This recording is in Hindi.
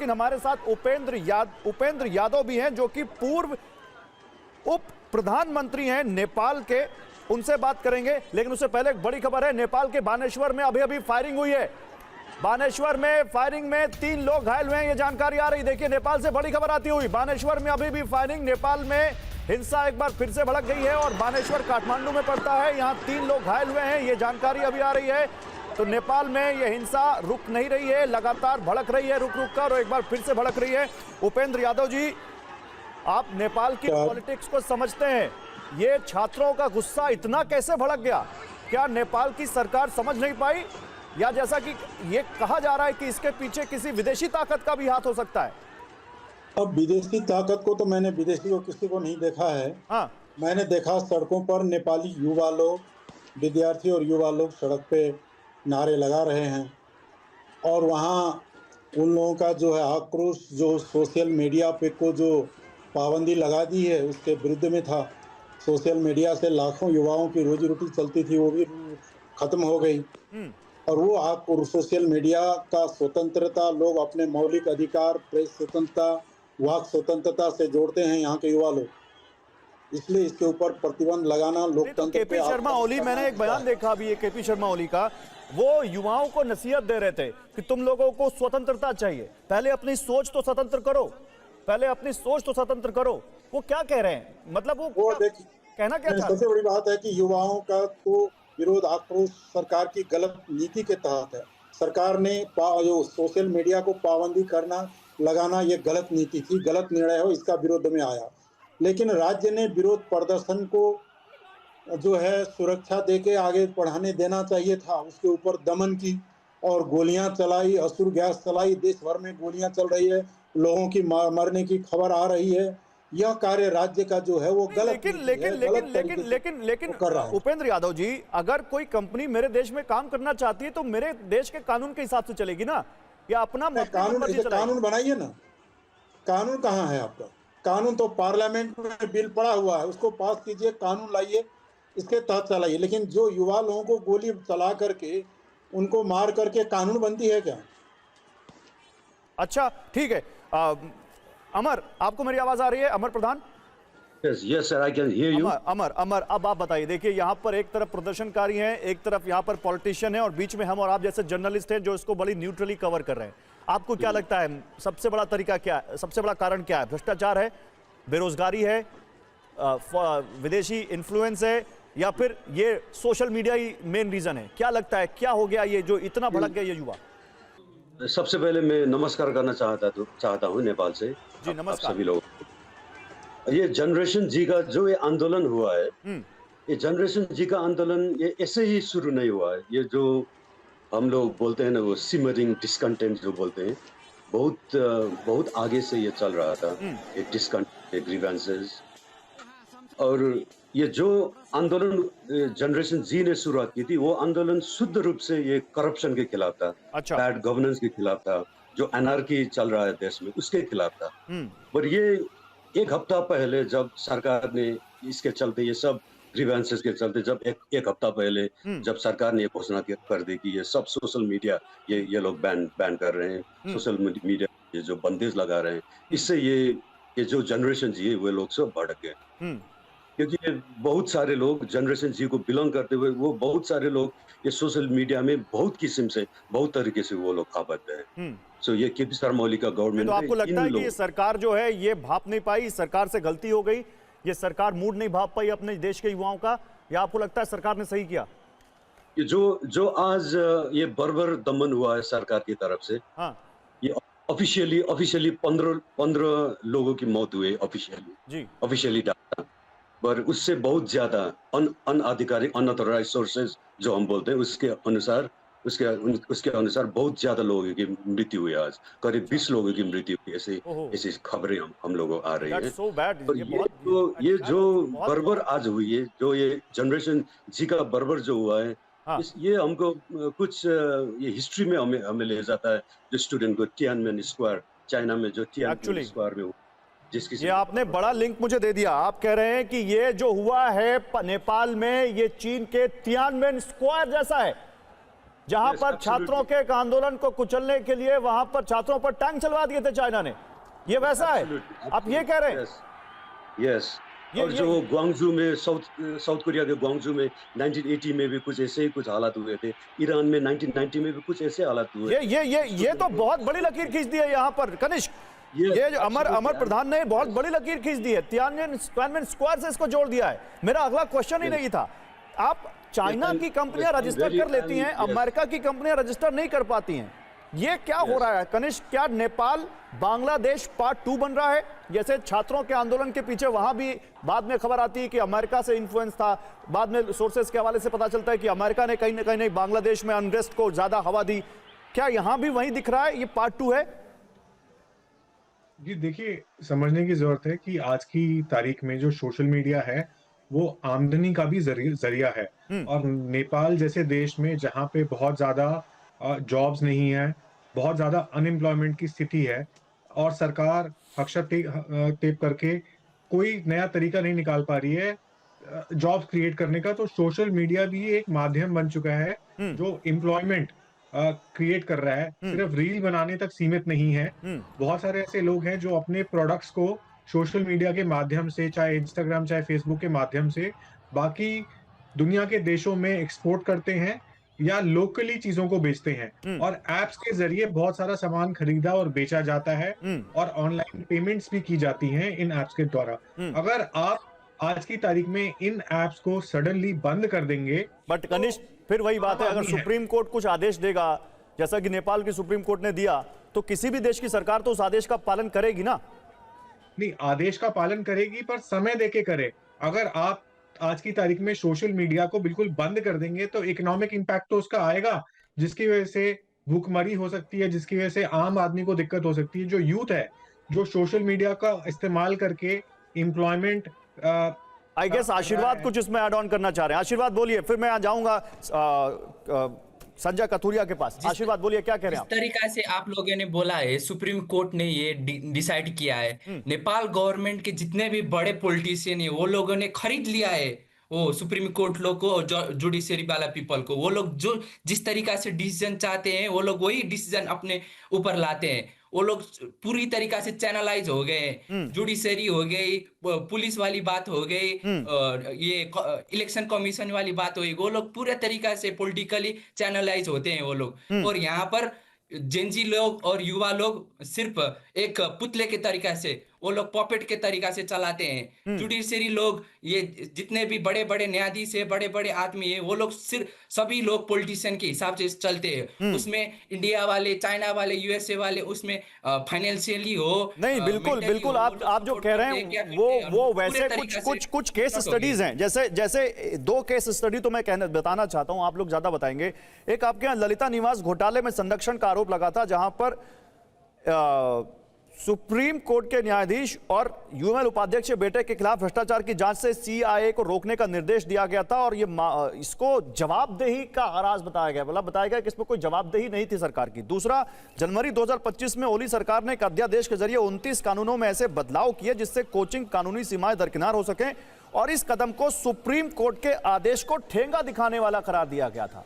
लेकिन हमारे साथ उपेंद्र यादव भी हैं, जो कि पूर्व उप प्रधानमंत्री हैं नेपाल के। उनसे बात करेंगे, लेकिन उससे पहले एक बड़ी खबर है। नेपाल के बानेश्वर में अभी फायरिंग हुई है। बानेश्वर में फायरिंग में 3 लोग घायल हुए हैं, ये जानकारी आ रही। देखिए, नेपाल से बड़ी खबर आती हुई। बानेश्वर में अभी भी फायरिंग, नेपाल में हिंसा एक बार फिर से भड़क गई है और बानेश्वर काठमांडू में पड़ता है। यहां 3 लोग घायल हुए हैं, ये जानकारी अभी आ रही है। तो नेपाल में यह हिंसा रुक नहीं रही है, लगातार भड़क रही है, रुक रुक कर, और एक बार फिर से भड़क रही है। उपेंद्र यादव जी, आप नेपाल की पॉलिटिक्स को समझते हैं, ये छात्रों का गुस्सा इतना कैसे भड़क गया? क्या नेपाल की सरकार समझ नहीं पाई, या जैसा कि ये कहा जा रहा है कि इसके पीछे किसी विदेशी ताकत का भी हाथ हो सकता है? अब विदेशी ताकत को तो मैंने विदेशी को किसी को नहीं देखा है। हाँ, मैंने देखा सड़कों पर नेपाली युवा लोग, विद्यार्थी और युवा लोग सड़क पे नारे लगा रहे हैं, और वहाँ उन लोगों का जो है आक्रोश, जो सोशल मीडिया पे को जो पाबंदी लगा दी है उसके विरुद्ध में था। सोशल मीडिया से लाखों युवाओं की रोजी रोटी चलती थी, वो भी खत्म हो गई। और वो आप सोशल मीडिया का स्वतंत्रता, लोग अपने मौलिक अधिकार, प्रेस स्वतंत्रता, वाक स्वतंत्रता से जोड़ते हैं यहाँ के युवा लोग, इसलिए इसके ऊपर प्रतिबंध लगाना लोकतंत्र केपी शर्मा ओली, मैंने एक बयान देखा अभी, ये केपी शर्मा ओली का, वो युवाओं को नसीहत दे रहे थे कि तुम लोगों को स्वतंत्रता चाहिए, पहले अपनी सोच तो स्वतंत्र करो, पहले अपनी सोच तो स्वतंत्र करो। वो क्या कह रहे हैं, मतलब वो देखिए, कहना क्या चाहते हैं? सबसे बड़ी बात है कि युवाओं का तो विरोध, आक्रोश सरकार की गलत नीति के तहत है। सरकार ने जो सोशल मीडिया को पाबंदी करना, लगाना, ये गलत नीति थी, गलत निर्णय हो, इसका विरोध में आया। लेकिन राज्य ने विरोध प्रदर्शन को जो है सुरक्षा देके आगे बढ़ाने देना चाहिए था। उसके ऊपर दमन की और गोलियां चलाई, असुर गैस चलाई, देश भर में गोलियां चल रही है, लोगों की मरने की खबर आ रही है। यह कार्य राज्य का जो है वो गलत लेकिन उपेंद्र यादव जी, अगर कोई कंपनी मेरे देश में काम करना चाहती है तो मेरे देश के कानून के हिसाब से चलेगी ना, या अपना कानून बनाइए ना। कानून कहाँ है आपका? कानून तो पार्लियामेंट में बिल पड़ा हुआ है, उसको पास कीजिए, कानून लाइए, इसके तहत चलाइए। लेकिन जो युवा लोगों को गोली चला करके, उनको मार करके कानून बनती है क्या? अच्छा, ठीक है। अमर, आपको मेरी आवाज आ रही है? अमर प्रधान? Yes, sir, I can hear you. अमर, अब आप बताइए। देखिए, यहाँ पर एक तरफ प्रदर्शनकारी हैं, एक तरफ यहाँ पर पॉलिटिशियन है, और बीच में हम और आप जैसे जर्नलिस्ट हैं जो इसको बड़ी न्यूट्रली कवर कर रहे हैं। आपको क्या लगता है, सबसे बड़ा तरीका क्या है, सबसे बड़ा कारण क्या है? भ्रष्टाचार है, बेरोजगारी है, विदेशी इन्फ्लुएंस है, या फिर ये सोशल मीडिया ही मेन रीजन है? क्या लगता है, क्या हो गया ये जो इतना भड़क गया ये युवा? सबसे पहले मैं नमस्कार करना चाहता हूँ नेपाल से। जी नमस्कार सभी लोग। ये जनरेशन जी का जो ये आंदोलन हुआ है, ये जनरेशन जी का आंदोलन ये ऐसे ही शुरू नहीं हुआ है। ये जो हम लोग बोलते हैं ना, वो सिमरिंग डिस्कंटेंट जो बोलते हैं, बहुत आगे से ये चल रहा था। ये डिस्कंटेंट, ग्रीवेंसेस, और ये जो आंदोलन जनरेशन जी ने शुरुआत की थी, वो आंदोलन शुद्ध रूप से ये करप्शन के खिलाफ था। अच्छा। बैड गवर्नेंस के खिलाफ था, जो एनार्की चल रहा है देश में उसके खिलाफ था। पर ये एक हफ्ता पहले जब सरकार ने इसके चलते, ये सब ग्रीवेंसेस के चलते, जब एक हफ्ता पहले जब सरकार ने ये घोषणा कर दी कि ये सब सोशल मीडिया ये लोग बैन कर रहे हैं, सोशल मीडिया ये जो बंदिश लगा रहे हैं, इससे ये जो जनरेशन जी है वो लोग सब भड़क गए। क्योंकि बहुत सारे लोग जनरेशन जी को बिलोंग करते हुए, वो बहुत सारे लोग ये सोशल मीडिया में बहुत किस्म से, बहुत तरीके से वो लोग आबद्ध हैं। सो ये केपी शर्मा ओली का गवर्नमेंट। तो आपको लगता है कि ये सरकार जो है ये भाप नहीं पाई, सरकार से गलती हो गई, ये सरकार मूड नहीं भाप पाई अपने देश के युवाओं का, या आपको लगता है सरकार ने सही किया? ये जो आज ये बर्बर दमन हुआ है सरकार की तरफ से, हाँ, ये ऑफिशियली 15 लोगों की मौत हुई ऑफिशियली डाटा, पर उससे बहुत ज्यादा अनाधिकारिक, अनऑथराइज्ड सोर्सेज जो हम बोलते हैं, उसके अनुसार बहुत ज्यादा लोगों की मृत्यु हुई। आज करीब 20 लोगों की मृत्यु हुई, ऐसी खबरें हम लोगों आ रही है। तो ये जो बर्बर आज हुई है, जो ये जनरेशन जी का बर्बर जो हुआ है, ये हमको कुछ ये हिस्ट्री में हमें ले जाता है। जो स्टूडेंट को तियानमेन स्क्वायर, चाइना में जो तियानमेन स्क्वायर में, ये आपने बड़ा लिंक मुझे दे दिया। आप कह रहे हैं कि ये जो हुआ है नेपाल में, ये चीन के तियानमेन स्क्वायर जैसा है, जहां Yes, पर absolutely. छात्रों के एक आंदोलन को कुचलने के लिए वहां पर छात्रों पर टैंक चलवा दिए थे चाइना ने, ये वैसा है? आप ये कह रहे हैं? यस। और जो ग्वांगजू में साउथ कोरिया के ग्वांगजू में 1980 में भी कुछ ऐसे ही कुछ हालात हुए थे। ईरान में 1990 में भी कुछ ऐसे हालात हुए। ये तो बहुत बड़ी लकीर खींच दी है यहाँ पर कनिष्क। ये जो अमर प्रधान ने बहुत बड़ी लकीर खींच दी है, तियानमेन स्क्वायर से इसको जोड़ दिया है। मेरा अगला क्वेश्चन ही नहीं था। आप चाइना की कंपनियां रजिस्टर कर लेती हैं, अमेरिका की कंपनियां रजिस्टर नहीं कर पाती हैं, ये क्या हो रहा है कनिष्क? क्या नेपाल बांग्लादेश पार्ट 2 बन रहा है? जैसे छात्रों के आंदोलन के पीछे वहां भी बाद में खबर आती है कि अमेरिका से इन्फ्लुएंस था, बाद में सोर्सेस के हवाले से पता चलता है कि अमेरिका ने कहीं ना कहीं बांग्लादेश में अनरेस्ट को ज्यादा हवा दी। क्या यहां भी वही दिख रहा है, ये पार्ट 2 है? जी देखिए, समझने की जरूरत है कि आज की तारीख में जो सोशल मीडिया है वो आमदनी का भी जरिया है। और नेपाल जैसे देश में जहाँ पे बहुत ज्यादा जॉब्स नहीं है, बहुत ज्यादा अनएम्प्लॉयमेंट की स्थिति है और सरकार हक्षर टेप करके कोई नया तरीका नहीं निकाल पा रही है जॉब्स क्रिएट करने का, तो सोशल मीडिया भी एक माध्यम बन चुका है जो एम्प्लॉयमेंट क्रिएट कर रहा है। सिर्फ रील बनाने तक सीमित नहीं है। बहुत सारे ऐसे लोग हैं जो अपने प्रोडक्ट्स को सोशल मीडिया के माध्यम से, चाहे इंस्टाग्राम चाहे फेसबुक के माध्यम से, बाकी दुनिया के देशों में एक्सपोर्ट करते हैं या लोकली चीजों को बेचते हैं। और एप्स के जरिए बहुत सारा सामान खरीदा और बेचा जाता है और ऑनलाइन पेमेंट्स भी की जाती हैं इन एप्स के द्वारा। अगर आप आज की तारीख में इन एप्स को सडनली बंद कर देंगे, बट कनिष्क फिर वही बात है, अगर सुप्रीम कोर्ट कुछ आदेश देगा जैसा कि नेपाल की सुप्रीम कोर्ट ने दिया, तो किसी भी देश की सरकार तो उस आदेश का पालन करेगी ना? नहीं, आदेश का पालन करेगी पर समय देके करे। अगर आप आज की तारीख में सोशल मीडिया को बिल्कुल बंद कर देंगे तो इकोनॉमिक इंपैक्ट तो उसका आएगा, जिसकी वजह से भूखमरी हो सकती है, जिसकी वजह से आम आदमी को दिक्कत हो सकती है। जो यूथ है जो सोशल मीडिया का इस्तेमाल करके एम्प्लॉयमेंट आई गेस आशीर्वाद कुछ इसमें ऐड ऑन करना चाह रहे हैं। आशीर्वाद बोलिए, फिर मैं जाऊंगा संजय कथुरिया के पास। आशीर्वाद बोलिए, क्या कह रहे हैं आप? इस तरीका से आप लोगों ने बोला है, सुप्रीम कोर्ट ने ये डिसाइड किया है। नेपाल गवर्नमेंट के जितने भी बड़े पॉलिटिशियन है वो लोगों ने खरीद लिया है वो सुप्रीम कोर्ट लोग को और जुडिशरी वाला पीपल को। वो लोग जो जिस तरीका से डिसीजन चाहते हैं वो लोग वही डिसीजन अपने ऊपर लाते हैं। वो लोग पूरी तरीका से चैनलाइज हो गए। जुडिशरी हो गई, पुलिस वाली बात हो गई, ये इलेक्शन कमीशन वाली बात हो गई, वो लोग पूरे तरीका से पॉलिटिकली चैनलाइज होते हैं वो लोग। और यहाँ पर जेंजी लोग और युवा लोग सिर्फ एक पुतले के तरीका से, वो लोग पॉपेट के तरीका से चलाते हैं। जुडिशरी लोग, ये जितने भी बड़े बड़े न्यायाधीश है, बड़े बड़े आदमी है, वो लोग सिर्फ सभी लोग पॉलिटिशियन के हिसाब से चलते हैं। उसमें इंडिया वाले, चाइना वाले, यूएसए वाले उसमें फाइनेंशियली हो, नहीं बिल्कुल बिल्कुल, आप जो कह रहे हैं वो वैसे कुछ केस स्टडीज हैं। जैसे 2 केस स्टडी तो मैं बताना चाहता हूं, आप लोग ज्यादा बताएंगे। एक आपके यहाँ ललिता निवास घोटाले में संरक्षण का आरोप लगा था, जहां पर सुप्रीम कोर्ट के न्यायाधीश और यूएमएल उपाध्यक्ष के बेटे के खिलाफ भ्रष्टाचार की जांच से सीआईए को रोकने का निर्देश दिया गया था और ये इसको जवाबदेही का आराज बताया गया। मतलब बताया गया कि इसमें कोई जवाबदेही नहीं थी सरकार की। दूसरा, जनवरी 2025 में ओली सरकार ने एक अध्यादेश के जरिए 29 कानूनों में ऐसे बदलाव किए जिससे कोचिंग कानूनी सीमाएं दरकिनार हो सकें और इस कदम को सुप्रीम कोर्ट के आदेश को ठेंगा दिखाने वाला करार दिया गया था।